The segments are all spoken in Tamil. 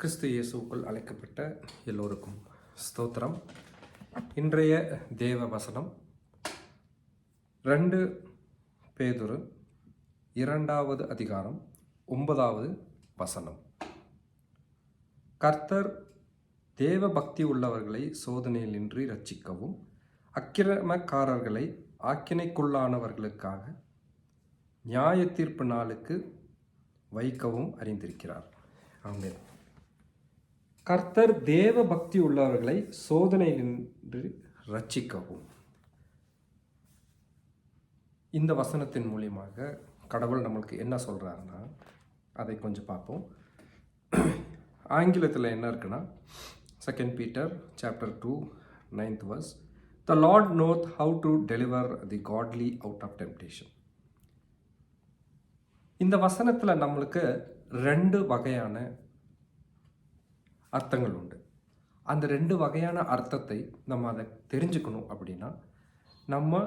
கிறிஸ்து இயேசுக்குள் அழைக்கப்பட்ட எல்லோருக்கும் ஸ்தோத்திரம். இன்றைய தேவ வசனம் 2 பேதுரு 2வது அதிகாரம் 9வது வசனம். கர்த்தர் தேவ பக்தி உள்ளவர்களை சோதனையிலின்றி இரட்சிக்கவும் அக்கிரமக்காரர்களை ஆக்கினைக்குள்ளானவர்களுக்காக நியாய தீர்ப்பு நாளுக்கு வைக்கவும் அறிந்திருக்கிறார். ஆமென். கர்த்தர் தேவ பக்தி உள்ளவர்களை சோதனையிலின்றி ரட்சிக்கவும். இந்த வசனத்தின் மூலியமாக கடவுள் நம்மளுக்கு என்ன சொல்கிறாருன்னா அதை கொஞ்சம் பார்ப்போம். ஆங்கிலத்தில் என்ன இருக்குன்னா 2 Peter chapter 2 9th verse, the Lord knoweth how to deliver the godly out of temptation. இந்த வசனத்தில் நம்மளுக்கு 2 வகையான அர்த்தங்கள் உண்டு. அந்த 2 வகையான அர்த்தத்தை நம்ம அதை தெரிஞ்சுக்கணும் அப்படின்னா நம்ம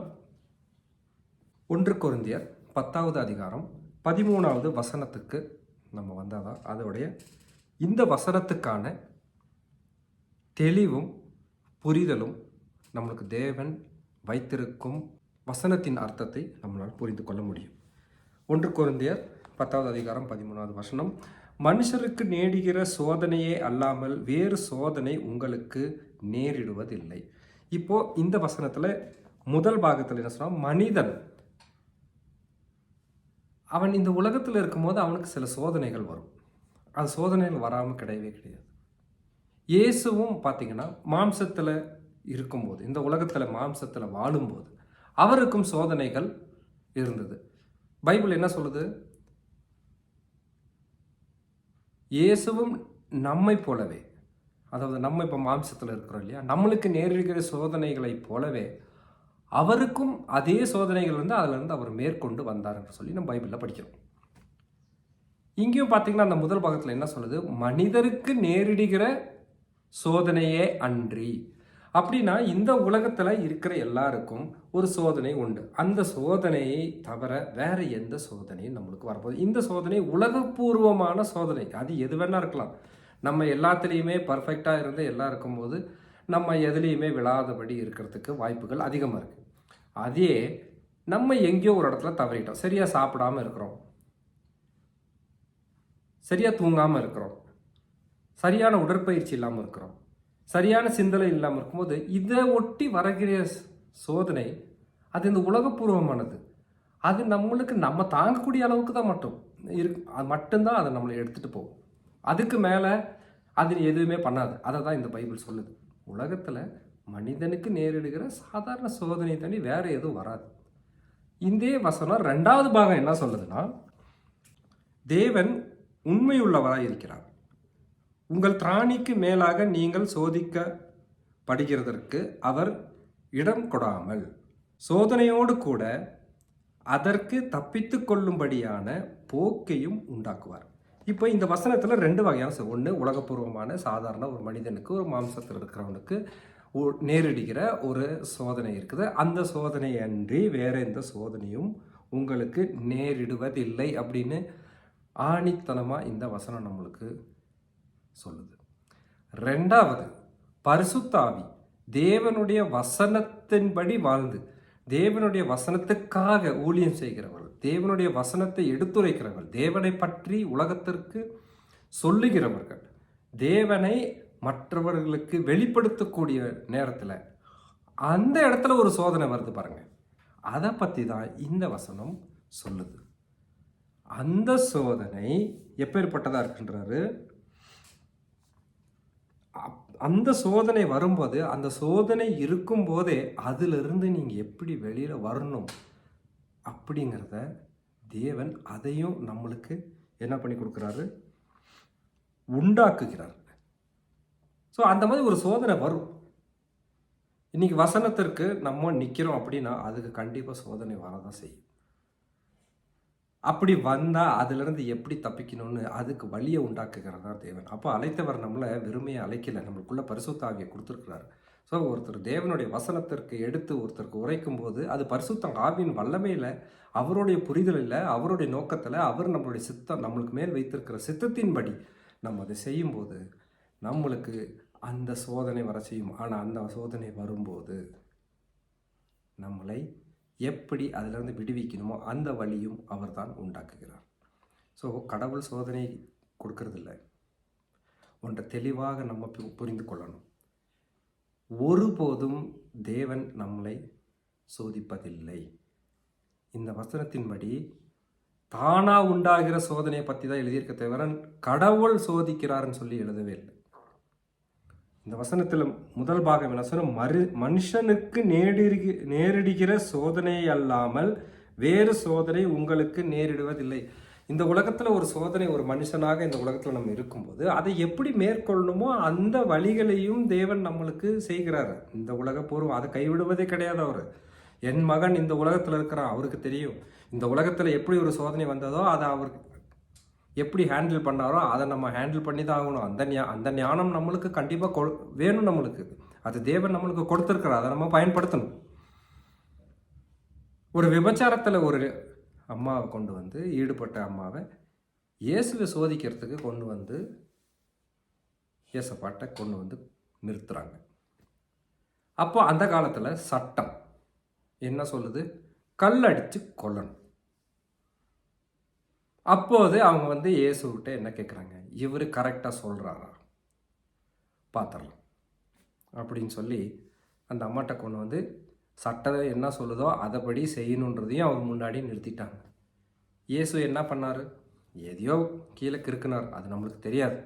1 கொரிந்தியர் 10வது அதிகாரம் 13வது வசனத்துக்கு நம்ம வந்தால் தான் அதோடைய இந்த வசனத்துக்கான தெளிவும் புரிதலும் நம்மளுக்கு தேவன் வைத்திருக்கும் வசனத்தின் அர்த்தத்தை நம்மளால் புரிந்து கொள்ள முடியும். 1 கொரிந்தியர் 10வது அதிகாரம் 13வது வசனம், மனுஷருக்கு நேடுகிற சோதனையே அல்லாமல் வேறு சோதனை உங்களுக்கு நேரிடுவதில்லை. இப்போ இந்த வசனத்தில் முதல் பாகத்தில் என்ன சொன்னால், மனிதன் அவன் இந்த உலகத்தில் இருக்கும்போது அவனுக்கு சில சோதனைகள் வரும். அது சோதனைகள் வராமல் கிடையவே கிடையாது. இயேசுவும் பார்த்தீங்கன்னா மாம்சத்தில் இருக்கும்போது, இந்த உலகத்தில் மாம்சத்தில் வாழும்போது அவருக்கும் சோதனைகள் இருந்தது. பைபிள் என்ன சொல்லுது? இயேசுவும் நம்மை போலவே, அதாவது நம்ம இப்போ மாம்சத்தில் இருக்கிறோம் இல்லையா, நம்மளுக்கு நேரிடுகிற சோதனைகளை போலவே அவருக்கும் அதே சோதனைகள் இருந்து அதிலிருந்து அவர் மேற்கொண்டு வந்தார் என்று சொல்லி நம்ம பைபிளில் படிக்கிறோம். இங்கேயும் பார்த்தீங்கன்னா அந்த முதல் பாகத்தில் என்ன சொல்லுது? மனிதருக்கு நேரிடுகிற சோதனையே அன்றி. அப்படின்னா இந்த உலகத்தில் இருக்கிற எல்லாருக்கும் ஒரு சோதனை உண்டு. அந்த சோதனையை தவிர வேற எந்த சோதனையும் நம்மளுக்கு வரப்போகுது. இந்த சோதனை உலகப்பூர்வமான சோதனை. அது எது வேணா இருக்கலாம். நம்ம எல்லாத்துலேயுமே பர்ஃபெக்டாக இருந்து எல்லாம் இருக்கும்போது நம்ம எதுலேயுமே விழாதபடி இருக்கிறதுக்கு வாய்ப்புகள் அதிகமாக இருக்குது. அதே நம்ம எங்கேயோ ஒரு இடத்துல தவறிட்டோம், சரியாக சாப்பிடாமல் இருக்கிறோம், சரியாக தூங்காமல் இருக்கிறோம், சரியான உடற்பயிற்சி இல்லாமல் இருக்கிறோம், சரியான சிந்தனை இல்லாமல் இருக்கும்போது இதை ஒட்டி வருகிற சோதனை அது இந்த உலகப்பூர்வமானது. அது நம்மளுக்கு நம்ம தாங்கக்கூடிய அளவுக்கு தான் மட்டும் இருக்கு. அது மட்டும்தான் அதை நம்மளை எடுத்துகிட்டு போகும். அதுக்கு மேலே அது எதுவுமே பண்ணாது. அதை தான் இந்த பைபிள் சொல்லுது. உலகத்தில் மனிதனுக்கு நேரிடுகிற சாதாரண சோதனை தண்ணி வேறு எதுவும் வராது. இந்த வசனம் 2வது பாகம் என்ன சொல்லுதுன்னா, தேவன் உண்மையுள்ளவராக இருக்கிறார். உங்கள் திராணிக்கு மேலாக நீங்கள் சோதிக்கப்படுகிறதற்கு அவர் இடம் கொடாமல் சோதனையோடு கூட அதற்கு தப்பித்து கொள்ளும்படியான போக்கையும் உண்டாக்குவார். இப்போ இந்த வசனத்தில் 2 வகையான, ஒன்று உலகப்பூர்வமான சாதாரண ஒரு மனிதனுக்கு, ஒரு மாம்சத்தில் இருக்கிறவனுக்கு நேரிடுகிற ஒரு சோதனை இருக்குது. அந்த சோதனை அன்றி வேற எந்த சோதனையும் உங்களுக்கு நேரிடுவதில்லை அப்படின்னு ஆணித்தனமாக இந்த வசனம் நம்மளுக்கு சொல்லுது. 2வது, பரிசுத்த ஆவி தேவனுடைய வசனத்தின்படி வாழ்ந்து தேவனுடைய வசனத்துக்காக ஊழியம் செய்கிறவர்கள், தேவனுடைய வசனத்தை எடுத்துரைக்கிறவர்கள், தேவனை பற்றி உலகத்திற்கு சொல்லுகிறவர்கள், தேவனை மற்றவர்களுக்கு வெளிப்படுத்தக்கூடிய நேரத்தில் அந்த இடத்துல ஒரு சோதனை வருது பாருங்க. அதை பற்றி தான் இந்த வசனம் சொல்லுது. அந்த சோதனை எப்பேற்பட்டதாக இருக்குன்றாரு. அந்த சோதனை வரும்போது, அந்த சோதனை இருக்கும்போதே அதிலிருந்து நீங்கள் எப்படி வெளியில் வரணும் அப்படிங்கிறத தேவன் அதையும் நம்மளுக்கு என்ன பண்ணி கொடுக்குறாரு? உண்டாக்குகிறார். ஸோ அந்த மாதிரி ஒரு சோதனை வரும். இன்னைக்கு வசனத்திற்கு நம்ம நிற்கிறோம் அப்படின்னா அதுக்கு கண்டிப்பாக சோதனை வரதான் செய்யும். அப்படி வந்தால் அதிலிருந்து எப்படி தப்பிக்கணும்னு அதுக்கு வழியை உண்டாக்குகிறதா தேவன். அப்போ அழைத்தவர் நம்மளை வெறுமையை அழைக்கலை, நம்மளுக்குள்ள பரிசுத்த ஆவியை கொடுத்துருக்கிறார். ஸோ ஒருத்தர் தேவனுடைய வசனத்திற்கு எடுத்து ஒருத்தருக்கு உரைக்கும் போது அது பரிசுத்த ஆவியின் வல்லமையில், அவருடைய புரிதலில், அவருடைய நோக்கத்தில், அவர் நம்மளுடைய சித்தம் நம்மளுக்கு மேல் வைத்திருக்கிற சித்தத்தின்படி நம்ம அதை செய்யும்போது நம்மளுக்கு அந்த சோதனை வர செய்யும். ஆனால் அந்த சோதனை வரும்போது நம்மளை எப்படி அதிலிருந்து விடுவிக்கணுமோ அந்த வழியும் அவர் தான் உண்டாக்குகிறார். ஸோ கடவுள் சோதனை கொடுக்கறதில்ல. ஒன்றை தெளிவாக நம்ம புரிந்து கொள்ளணும். ஒருபோதும் தேவன் நம்மளை சோதிப்பதில்லை. இந்த வசனத்தின்படி தானாக உண்டாகிற சோதனையை பற்றி தான் எழுதியிருக்க தவிர கடவுள் சோதிக்கிறாருன்னு சொல்லி எழுதவே இல்லை. இந்த வசனத்தில் முதல் பாகம் என்ன சொன்ன, மனுஷனுக்கு நேரிடுகிற சோதனை அல்லாமல் வேறு சோதனை உங்களுக்கு நேரிடுவதில்லை. இந்த உலகத்தில் ஒரு சோதனை, ஒரு மனுஷனாக இந்த உலகத்தில் நம்ம இருக்கும்போது அதை எப்படி மேற்கொள்ளணுமோ அந்த வழிகளையும் தேவன் நம்மளுக்கு செய்கிறாரு. இந்த உலக பூர்வம் அதை கைவிடுவதே கிடையாது. அவர் என் மகன் இந்த உலகத்தில் இருக்கிறான், அவருக்கு தெரியும் இந்த உலகத்தில் எப்படி ஒரு சோதனை வந்ததோ அதை அவர் எப்படி ஹேண்டில் பண்ணாரோ அதை நம்ம ஹேண்டில் பண்ணி தான் ஆகணும். அந்த ஞானம் நம்மளுக்கு கண்டிப்பாக வேணும். நம்மளுக்கு அது தேவன் நம்மளுக்கு கொடுத்துருக்கிறார், அதை நம்ம பயன்படுத்தணும். ஒரு விபச்சாரத்தில் ஒரு அம்மாவை கொண்டு வந்து, ஈடுபட்ட அம்மாவை இயேசுவை சோதிக்கிறதுக்கு கொண்டு வந்து இயேசப்பாட்டை கொண்டு வந்து நிறுத்துறாங்க. அப்போ அந்த காலத்தில் சட்டம் என்ன சொல்லுது, கல்லடிச்சு கொல்லணும். அப்போது அவங்க வந்து இயேசுகிட்ட என்ன கேட்குறாங்க, இவர் கரெக்டாக சொல்கிறாரா பார்த்துடலாம் அப்படின்னு சொல்லி அந்த அம்மாட்ட கொண்டு வந்து சட்டம் என்ன சொல்லுதோ அதைப்படி செய்யணுன்றதையும் அவர் முன்னாடி நிறுத்திட்டாங்க. இயேசு என்ன பண்ணார், எதையோ கீழே கிறுக்குனார், அது நம்மளுக்கு தெரியாது.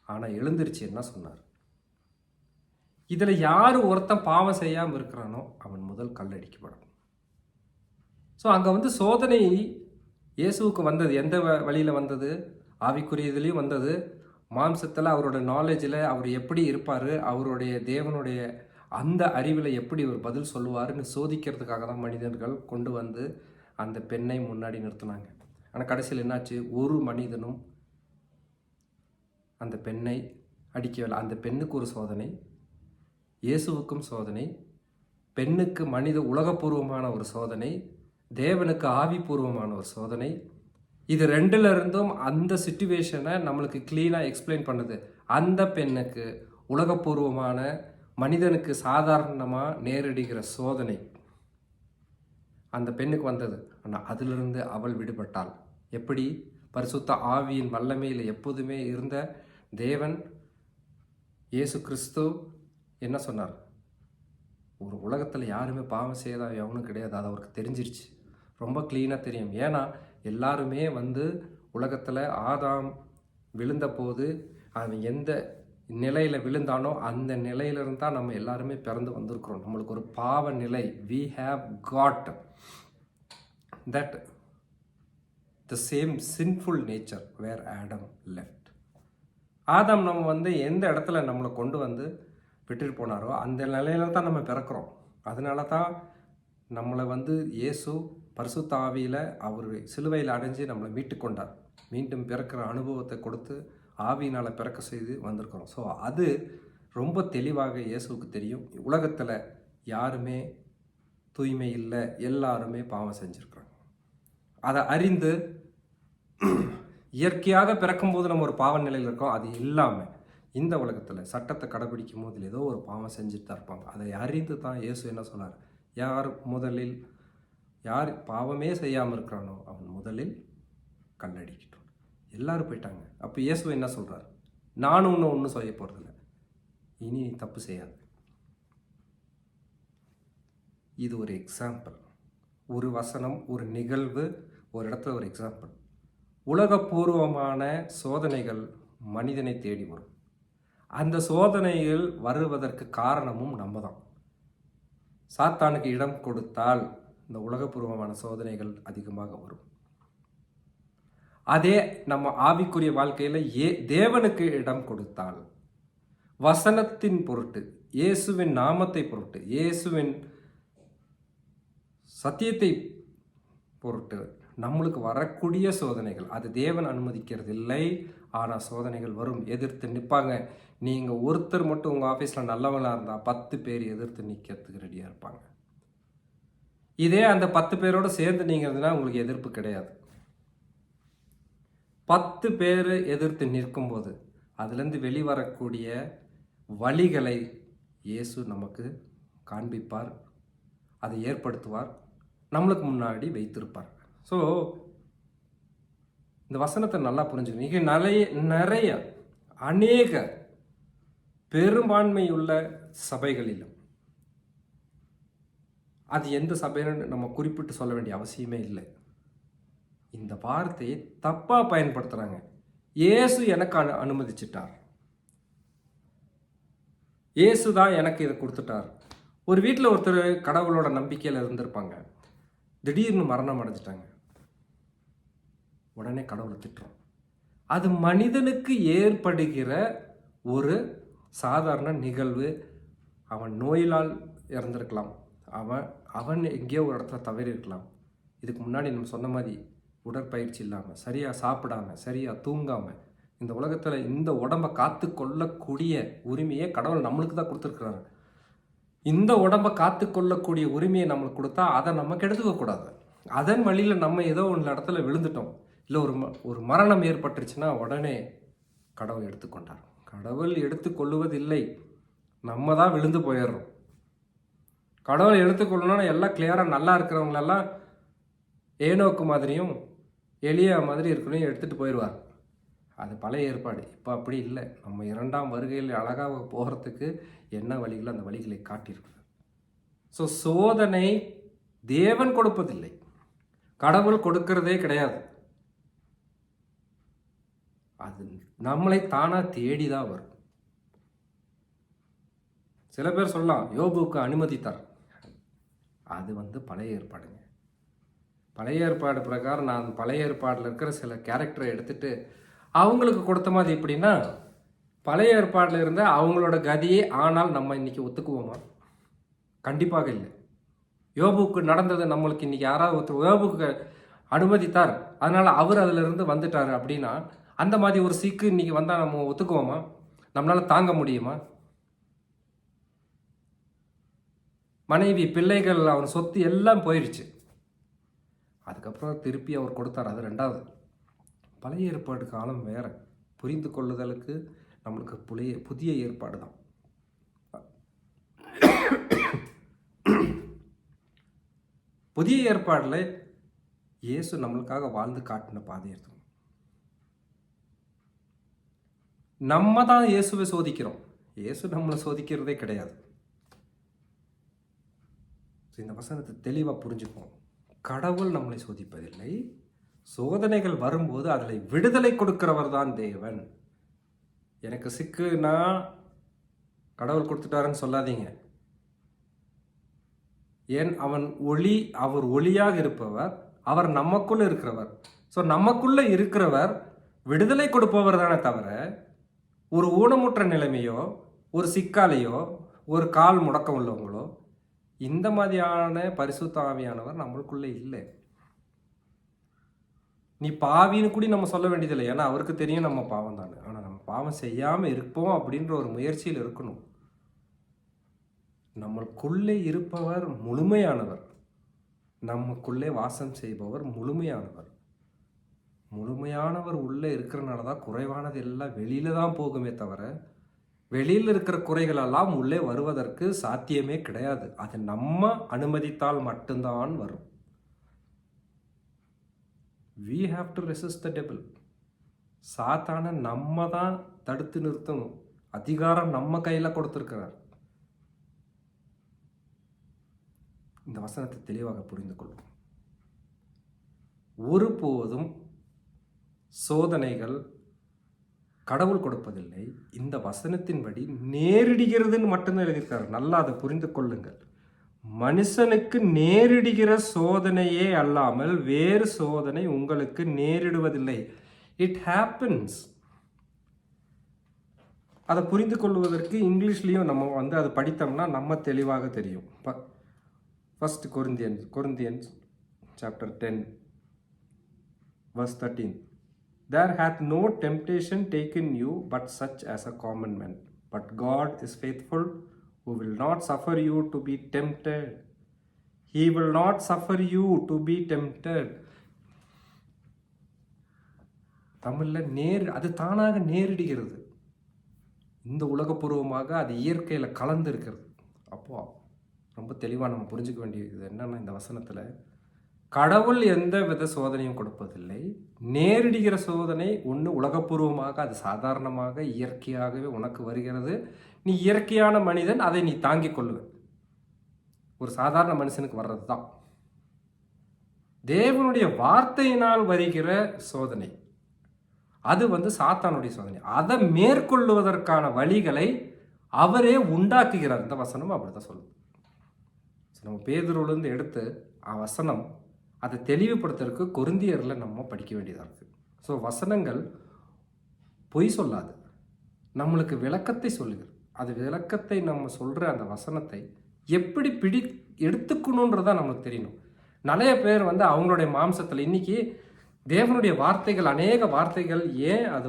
ஆனால் எழுந்திருச்சு என்ன சொன்னார், இதில் யார் ஒருத்தன் பாவம் செய்யாமல் இருக்கிறானோ அவன் முதல் கல்லடிக்கப்படும். ஸோ அங்கே வந்து சோதனை இயேசுவுக்கு வந்தது எந்த வழியில் வந்தது, ஆவிக்குரிய இதுலேயும் வந்தது, மாம்சத்தில் அவரோட நாலேஜில் அவர் எப்படி இருப்பார், அவருடைய தேவனுடைய அந்த அறிவில் எப்படி ஒரு பதில் சொல்லுவார்னு சோதிக்கிறதுக்காக தான் மனிதர்கள் கொண்டு வந்து அந்த பெண்ணை முன்னாடி நிறுத்தினாங்க. ஆனால் கடைசியில் என்னாச்சு, ஒரு மனிதனும் அந்த பெண்ணை அடிக்கவில்லை. அந்த பெண்ணுக்கு ஒரு சோதனை, இயேசுவுக்கும் சோதனை, பெண்ணுக்கு மனித உலகப்பூர்வமான ஒரு சோதனை, தேவனுக்கு ஆவிபூர்வமான ஒரு சோதனை. இது ரெண்டுல இருந்தும் அந்த சிச்சுவேஷனை நம்மளுக்கு கிளீனாக எக்ஸ்பிளைன் பண்ணுது. அந்த பெண்ணுக்கு உலகப்பூர்வமான மனிதனுக்கு சாதாரணமாக நேரிடுகிற சோதனை அந்த பெண்ணுக்கு வந்தது. ஆனால் அதிலிருந்து அவள் விடுபட்டாள். எப்படி, பரிசுத்த ஆவியின் வல்லமையில் எப்போதுமே இருந்த தேவன் இயேசு கிறிஸ்து என்ன சொன்னார், ஒரு உலகத்தில் யாருமே பாவம் செய்யாத எவனும் கிடையாது, அது அவருக்கு தெரிஞ்சிருச்சு, ரொம்ப க்ளீனாக தெரியும். ஏன்னா எல்லாருமே வந்து உலகத்தில் ஆதாம் விழுந்த போது அவன் எந்த நிலையில் விழுந்தானோ அந்த நிலையிலிருந்து தான் நம்ம எல்லாருமே பிறந்து வந்திருக்கிறோம். நம்மளுக்கு ஒரு பாவ நிலை, we have got that the same sinful nature where Adam left. ஆதாம் நம்ம வந்து எந்த இடத்துல நம்மளை கொண்டு வந்து விட்டுட்டு போனாரோ அந்த நிலையில தான் நம்ம பிறக்கிறோம். அதனால தான் நம்மளை வந்து இயேசு பரிசுத்த ஆவியில் அவர் சிலுவையில் அடைஞ்சு நம்மளை மீட்டு கொண்டார். மீண்டும் பிறக்கிற அனுபவத்தை கொடுத்து ஆவியினால் பிறக்க செய்து வந்திருக்கிறோம். ஸோ அது ரொம்ப தெளிவாக இயேசுவுக்கு தெரியும். உலகத்தில் யாருமே தூய்மை இல்லை, எல்லாருமே பாவம் செஞ்சுருக்குறாங்க. அதை அறிந்து இயற்கையாக பிறக்கும்போது நம்ம ஒரு பாவ நிலையில் இருக்கோம். அது இல்லாமல் இந்த உலகத்தில் சட்டத்தை கடைபிடிக்கும் போது ஏதோ ஒரு பாவம் செஞ்சுட்டு தான் இருப்பாங்க. அதை அறிந்து தான் இயேசு என்ன சொன்னார், யார் பாவமே செய்யாமல் இருக்கிறானோ அவன் முதலில் கல்லடிக்கட்டும். எல்லாரும் போயிட்டாங்க. அப்போ இயேசு என்ன சொல்கிறார், நானும் ஒன்றும் செய்ய போகிறதில்ல, இனி நீ தப்பு செய்யாது. இது ஒரு எக்ஸாம்பிள், ஒரு வசனம், ஒரு நிகழ்வு, ஒரு இடத்துல ஒரு எக்ஸாம்பிள். உலகப்பூர்வமான சோதனைகள் மனிதனை தேடி வரும். அந்த சோதனைகள் வருவதற்கு காரணமும் நம்ம தான். சாத்தானுக்கு இடம் கொடுத்தால் இந்த உலகப்பூர்வமான சோதனைகள் அதிகமாக வரும். அதே நம்ம ஆவிக்குரிய வாழ்க்கையில் தேவனுக்கு இடம் கொடுத்தால், வசனத்தின் பொருட்டு, இயேசுவின் நாமத்தை பொருட்டு, இயேசுவின் சத்தியத்தை பொருட்டு நம்மளுக்கு வரக்கூடிய சோதனைகள் அது தேவன் அனுமதிக்கிறது இல்லை. ஆனால் சோதனைகள் வரும், எதிர்த்து நிற்பாங்க. நீங்கள் ஒருத்தர் மட்டும் உங்கள் ஆஃபீஸில் நல்லவங்களாக இருந்தால் 10 பேர் எதிர்த்து நிற்கிறதுக்கு ரெடியாக இருப்பாங்க. இதே அந்த 10 பேரோடு சேர்ந்து நீங்கள் இருந்ததுன்னா உங்களுக்கு எதிர்ப்பு கிடையாது. 10 பேர் எதிர்த்து நிற்கும்போது அதுலேருந்து வெளிவரக்கூடிய வழிகளை இயேசு நமக்கு காண்பிப்பார், அதை ஏற்படுத்துவார், நம்மளுக்கு முன்னாடி வைத்திருப்பார். ஸோ இந்த வசனத்தை நல்லா புரிஞ்சுக்கணும். இங்கே நிறைய அநேக பெரும்பான்மையுள்ள சபைகளிலும், அது எந்த சபைன்னு நம்ம குறிப்பிட்டு சொல்ல வேண்டிய அவசியமே இல்லை, இந்த வார்த்தையை தப்பாக பயன்படுத்துகிறாங்க. இயேசு எனக்கு அனுமதிச்சிட்டார், இயேசு தான் எனக்கு இதை கொடுத்துட்டார். ஒரு வீட்டில் ஒருத்தர் கடவுளோட நம்பிக்கையில் இருந்திருப்பாங்க, திடீர்னு மரணம் அடைஞ்சிட்டாங்க, உடனே கடவுளை திட்டுறோம். அது மனிதனுக்கு ஏற்படுகிற ஒரு சாதாரண நிகழ்வு. அவன் நோயினால் இறந்திருக்கலாம், அவன் எங்கேயோ ஒரு இடத்துல தவறி இருக்கலாம். இதுக்கு முன்னாடி நம்ம சொன்ன மாதிரி உடற்பயிற்சி இல்லாமல், சரியாக சாப்பிடாமல், சரியாக தூங்காமல், இந்த உலகத்தில் இந்த உடம்பை காத்து கொள்ளக்கூடிய உரிமையை கடவுள் நம்மளுக்கு தான் கொடுத்துருக்குறாரு. இந்த உடம்பை காத்து கொள்ளக்கூடிய உரிமையை நம்மளுக்கு கொடுத்தா அதை நம்ம கெடுத்துக்கக்கூடாது. அதன் வழியில் நம்ம ஏதோ ஒரு இடத்துல விழுந்துட்டோம், இல்லை ஒரு மரணம் ஏற்பட்டுருச்சுன்னா உடனே கடவுள் எடுத்துக்கொண்டார். கடவுள் எடுத்துக்கொள்ளுவதில்லை, நம்ம தான் விழுந்து போயிடுறோம். கடவுள் எடுத்துக்கொள்ளணும்னா எல்லாம் கிளியராக நல்லா இருக்கிறவங்களெல்லாம் ஏனோக்கு மாதிரியும் எளியா மாதிரி இருக்கணும் எடுத்துகிட்டு போயிடுவார். அது பழைய ஏற்பாடு. இப்போ அப்படி இல்லை. நம்ம 2ஆம் வருகையில் அழகாக போகிறதுக்கு என்ன வழிகளோ அந்த வழிகளை காட்டியிருக்கிறார். ஸோ சோதனை தேவன் கொடுப்பதில்லை, கடவுள் கொடுக்கிறதே கிடையாது. அது நம்மளை தானாக தேடி தான் வரும். சில பேர் சொல்லலாம் யோபுக்கு அனுமதித்தார், அது பழைய ஏற்பாடுங்க. பழைய ஏற்பாடு பிரகாரம் நான் பழைய ஏற்பாடில் இருக்கிற சில கேரக்டரை எடுத்துட்டு அவங்களுக்கு கொடுத்த மாதிரி எப்படின்னா, பழைய ஏற்பாடில் இருந்த அவங்களோட கதியே ஆனால் நம்ம இன்னைக்கு ஒத்துக்குவோமா? கண்டிப்பாக இல்லை. யோபுக்கு நடந்தது நம்மளுக்கு இன்னைக்கு யாராவது யோபுக்கு அனுமதித்தார், அதனால அவர் அதுல இருந்து வந்துட்டார் அப்படின்னா, அந்த மாதிரி ஒரு சீக்கு இன்னைக்கு வந்தா நம்ம ஒத்துக்குவோமா? நம்மளால தாங்க முடியுமா? மனைவி, பிள்ளைகள், அவன் சொத்து எல்லாம் போயிடுச்சு. அதுக்கப்புறம் திருப்பி அவர் கொடுத்தார், அது 2வது. பழைய ஏற்பாடு காலம் வேற. புரிந்து கொள்ளுதலுக்கு நம்மளுக்கு புதிய ஏற்பாடு தான். புதிய ஏற்பாடுல இயேசு நம்மளுக்காக வாழ்ந்து காட்டின பாதை எடுத்து நம்ம தான் இயேசுவை சோதிக்கிறோம், இயேசு நம்மளை சோதிக்கிறதே கிடையாது. இந்த வசனத்தை தெளிவாக புரிஞ்சுப்போம். கடவுள் நம்மளை சோதிப்பதில்லை, சோதனைகள் வரும்போது அதில் விடுதலை கொடுக்கிறவர் தான் தேவன். எனக்கு சிக்குனா கடவுள் கொடுத்துட்டாருன்னு சொல்லாதீங்க. ஏன் அவர் ஒளியாக இருப்பவர், அவர் நமக்குள்ள இருக்கிறவர். ஸோ நமக்குள்ள இருக்கிறவர் விடுதலை கொடுப்பவர் தானே தவிர, ஒரு ஊனமுற்ற நிலைமையோ, ஒரு சிக்காலையோ, ஒரு கால் முடக்கம் உள்ளவங்களோ, இந்த மாதிரியான பரிசுத்த ஆவியானவர் நம்மளுக்குள்ளே இல்லை. நீ பாவின்னு கூட நம்ம சொல்ல வேண்டியதில்லை, ஏன்னா அவருக்கு தெரியும் நம்ம பாவம் தானே. ஆனால் நம்ம பாவம் செய்யாமல் இருப்போம் அப்படின்ற ஒரு முயற்சியில் இருக்கணும். நம்மளுக்குள்ளே இருப்பவர் முழுமையானவர், நமக்குள்ளே வாசம் செய்பவர் முழுமையானவர். முழுமையானவர் உள்ளே இருக்கிறனால தான் குறைவானது எல்லாம் வெளியில தான் போகுமே தவிர, வெளியில் இருக்கிற குறைகளெல்லாம் உள்ளே வருவதற்கு சாத்தியமே கிடையாது. அது நம்ம அனுமதித்தால் மட்டும்தான் வரும். We have to resist the devil. சாத்தானை நம்ம தான் தடுத்து நிறுத்தணும். அதிகாரம் நம்ம கையில் கொடுத்துருக்கிறார். இந்த வசனத்தை தெளிவாக புரிந்து கொள்ளும். ஒருபோதும் சோதனைகள் கடவுள் கொடுப்பதில்லை, இந்த வசனத்தின்படி நேரிடுகிறதுன்னு மட்டும்தான் எழுதியிருக்காரு. நல்லா அதை புரிந்து கொள்ளுங்கள். மனுஷனுக்கு நேரிடுகிற சோதனையே அல்லாமல் வேறு சோதனை உங்களுக்கு நேரிடுவதில்லை. It happens. அதை புரிந்து கொள்வதற்கு இங்கிலீஷ்லேயும் நம்ம அதை படித்தோம்னா நம்ம தெளிவாக தெரியும். First Corinthians chapter 10 verse 13. There hath no temptation taken you but such as a common man. But God is faithful, who will not suffer you to be tempted. He will not suffer you to be tempted. தமிழில் அது தானாக நேரிடுகிறது. இந்த உலகப்பூர்வமாக அது இயற்கையில் கலந்து இருக்கிறது. அப்போது ரொம்ப தெளிவாக நம்ம புரிஞ்சுக்க வேண்டியது என்னென்னா, இந்த வசனத்தில் கடவுள் எந்த வித சோதனையும் கொடுப்பதில்லை. நேரிடுகிற சோதனை ஒன்று உலகப்பூர்வமாக, அது சாதாரணமாக இயற்கையாகவே உனக்கு வருகிறது. நீ இயற்கையான மனிதன், அதை நீ தாங்கிக் கொள்ளுவ. ஒரு சாதாரண மனுஷனுக்கு வர்றது தான். தேவனுடைய வார்த்தையினால் வருகிற சோதனை, அது சாத்தானுடைய சோதனை. அதை மேற்கொள்ளுவதற்கான வழிகளை அவரே உண்டாக்குகிறார். இந்த வசனம் அப்படிதான் சொல்லுது. நம்ம பேதுருவிலிருந்து எடுத்து வசனம் அதை தெளிவுபடுத்துறதுக்கு கொரிந்தியரில் நம்ம படிக்க வேண்டியதாக இருக்குது. ஸோ வசனங்கள் பொய் சொல்லாது, நம்மளுக்கு விளக்கத்தை சொல்லுகிறது. அது விளக்கத்தை நம்ம சொல்கிற அந்த வசனத்தை எப்படி எடுத்துக்கணுன்றதான் நம்மளுக்கு தெரியணும். நிறைய பேர் அவங்களுடைய மாம்சத்தில் இன்னைக்கு தேவனுடைய வார்த்தைகள், அநேக வார்த்தைகள் ஏன் அது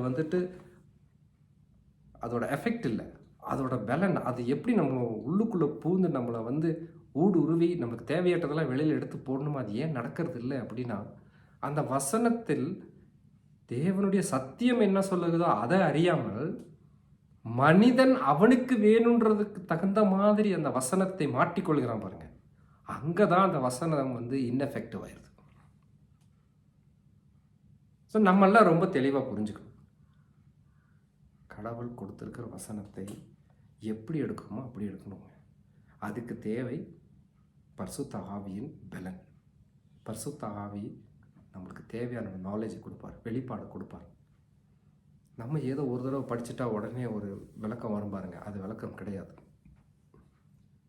அதோட எஃபெக்ட் இல்லை, அதோட பலன், அது எப்படி நம்ம உள்ளுக்குள்ளே பூந்து நம்மளை ஊடுருவி நமக்கு தேவையற்றதெல்லாம் வெளியில் எடுத்து போடணுமோ, அது ஏன் நடக்கிறது இல்லை அப்படின்னா, அந்த வசனத்தில் தேவனுடைய சத்தியம் என்ன சொல்லுகிறதோ அதை அறியாமல் மனிதன் அவனுக்கு வேணுன்றதுக்கு தகுந்த மாதிரி அந்த வசனத்தை மாட்டிக்கொள்கிறான் பாருங்க. அங்கே தான் அந்த வசனம் இன்எஃபெக்டிவ் ஆயிடுது. ஸோ நம்மெல்லாம் ரொம்ப தெளிவாக புரிஞ்சுக்கணும். கடவுள் கொடுத்துருக்கிற வசனத்தை எப்படி எடுக்கணுமோ அப்படி எடுக்கணுங்க. அதுக்கு தேவை பரிசுத்த ஆவியின் பலன். பரிசுத்த ஆவி நம்மளுக்கு தேவையான நாலேஜை கொடுப்பார், வெளிப்பாடு கொடுப்பார். நம்ம ஏதோ ஒரு தடவை படிச்சுட்டா உடனே ஒரு விளக்கம் வரும் பாருங்க, அது விளக்கம் கிடையாது.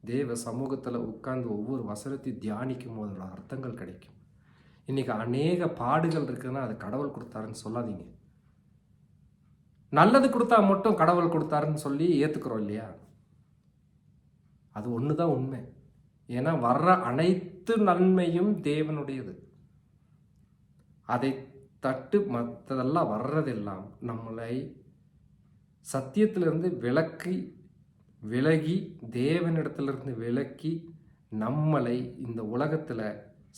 தேவ சமூகத்தில் உட்கார்ந்து ஒவ்வொரு வசனத்தையும் தியானிக்கும் போது அதோட அர்த்தங்கள் கிடைக்கும். இன்னைக்கு அநேக பாடுகள் இருக்குதுன்னா அது கடவுள் கொடுத்தாருன்னு சொல்லாதீங்க. நல்லது கொடுத்தா மட்டும் கடவுள் கொடுத்தாருன்னு சொல்லி ஏற்றுக்கிறோம் இல்லையா? அது ஒன்று தான் உண்மை. ஏன்னா வர்ற அனைத்து நன்மையும் தேவனுடையது. அதை தட்டு மற்றதெல்லாம் வர்றதெல்லாம் நம்மளை சத்தியத்திலிருந்து விலகி தேவனிடத்திலிருந்து விலக்கி நம்மளை இந்த உலகத்தில்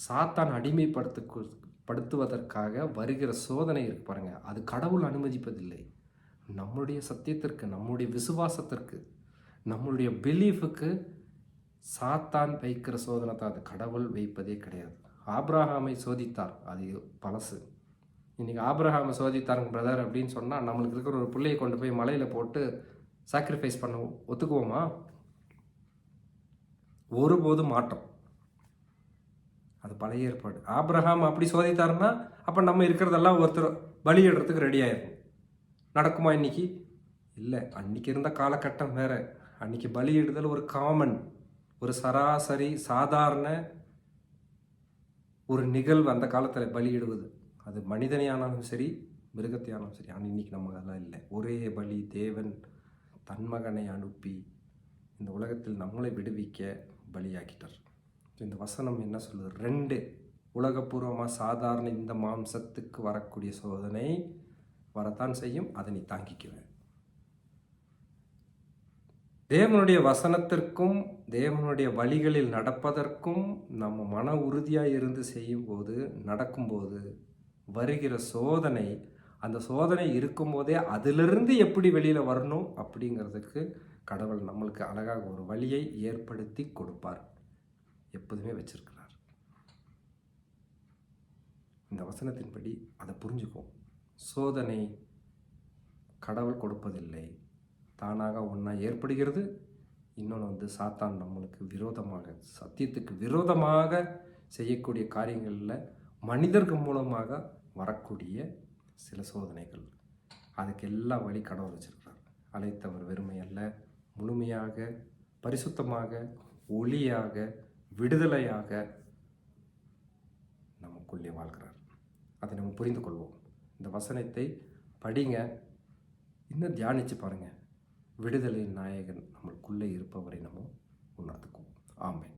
சாத்தான் அடிமைப்படுத்துவதற்காக வருகிற சோதனை இருக்கு பாருங்க. அது கடவுள் அனுமதிப்பதில்லை. நம்முடைய சத்தியத்திற்கு, நம்முடைய விசுவாசத்திற்கு, நம்மளுடைய பிலீஃபுக்கு சாத்தான் வைக்கிற சோதனை தான். அது கடவுள் வைப்பதே கிடையாது. ஆபிரகாமை சோதித்தார், அது பழசு. இன்றைக்கி ஆபிரகாமை சோதித்தாருங்க பிரதர் அப்படின்னு சொன்னால், நம்மளுக்கு இருக்கிற ஒரு பிள்ளையை கொண்டு போய் மலையில் போட்டு சாக்ரிஃபைஸ் பண்ண ஒத்துக்குவோமா? ஒருபோதும் மாட்டோம். அது பழைய ஏற்பாடு. ஆபிரகாம் அப்படி சோதித்தாருன்னா அப்போ நம்ம இருக்கிறதெல்லாம் ஒருத்தர் பலியிடுறதுக்கு ரெடி ஆயிடும். நடக்குமா இன்னைக்கு? இல்லை. அன்னைக்கு இருந்த காலகட்டம் வேற. அன்னைக்கு பலியிடுதல் ஒரு காமன், ஒரு சராசரி சாதாரண ஒரு நிகழ்வு. அந்த காலத்தில் பலியிடுவது அது மனிதனையானாலும் சரி, மிருகத்தையானாலும் சரி. ஆனால் இன்னைக்கு நம்ம அதெல்லாம் இல்லை. ஒரே பலி, தேவன் தன் மகனை அனுப்பி இந்த உலகத்தில் நம்மளை விடுவிக்க பலியாக்கிட்டார். இந்த வசனம் என்ன சொல்லுது? 2 உலகப்பூர்வமாக சாதாரண இந்த மாம்சத்துக்கு வரக்கூடிய சோதனை வரத்தான் செய்யும், அதை நீ தாங்கிக்குவேன். தேவனுடைய வசனத்திற்கும் தேவனுடைய வழிகளில் நடப்பதற்கும் நம்ம மன உறுதியாக இருந்து செய்யும்போது, நடக்கும்போது வருகிற சோதனை, அந்த சோதனை இருக்கும்போதே அதிலிருந்து எப்படி வெளியில் வரணும் அப்படிங்கிறதுக்கு கடவுள் நம்மளுக்கு அழகாக ஒரு வழியை ஏற்படுத்தி கொடுப்பார், எப்போதுமே வச்சிருக்கிறார். இந்த வசனத்தின்படி அதை புரிஞ்சுக்கும். சோதனை கடவுள் கொடுப்பதில்லை, தானாக ஒன்றா ஏற்படுகிறது. இன்னொன்று சாத்தான் நம்மளுக்கு விரோதமாக, சத்தியத்துக்கு விரோதமாக செய்யக்கூடிய காரியங்களில் மனிதர்கள் மூலமாக வரக்கூடிய சில சோதனைகள். அதுக்கு எல்லா வழி கடவுள் வச்சிருக்கிறார். அழைத்தவர் வெறுமை அல்ல, முழுமையாக, பரிசுத்தமாக, ஒளியாக, விடுதலையாக நமக்குள்ளே வாழ்கிறார். அதை நம்ம புரிந்து கொள்வோம். இந்த வசனத்தை படிங்க, இன்னும் தியானித்து பாருங்கள். விடுதலை நாயகன் நம்மளுக்குள்ளே இருப்பவரை நம்ம உணர்ந்துக்குவோம். ஆமென்.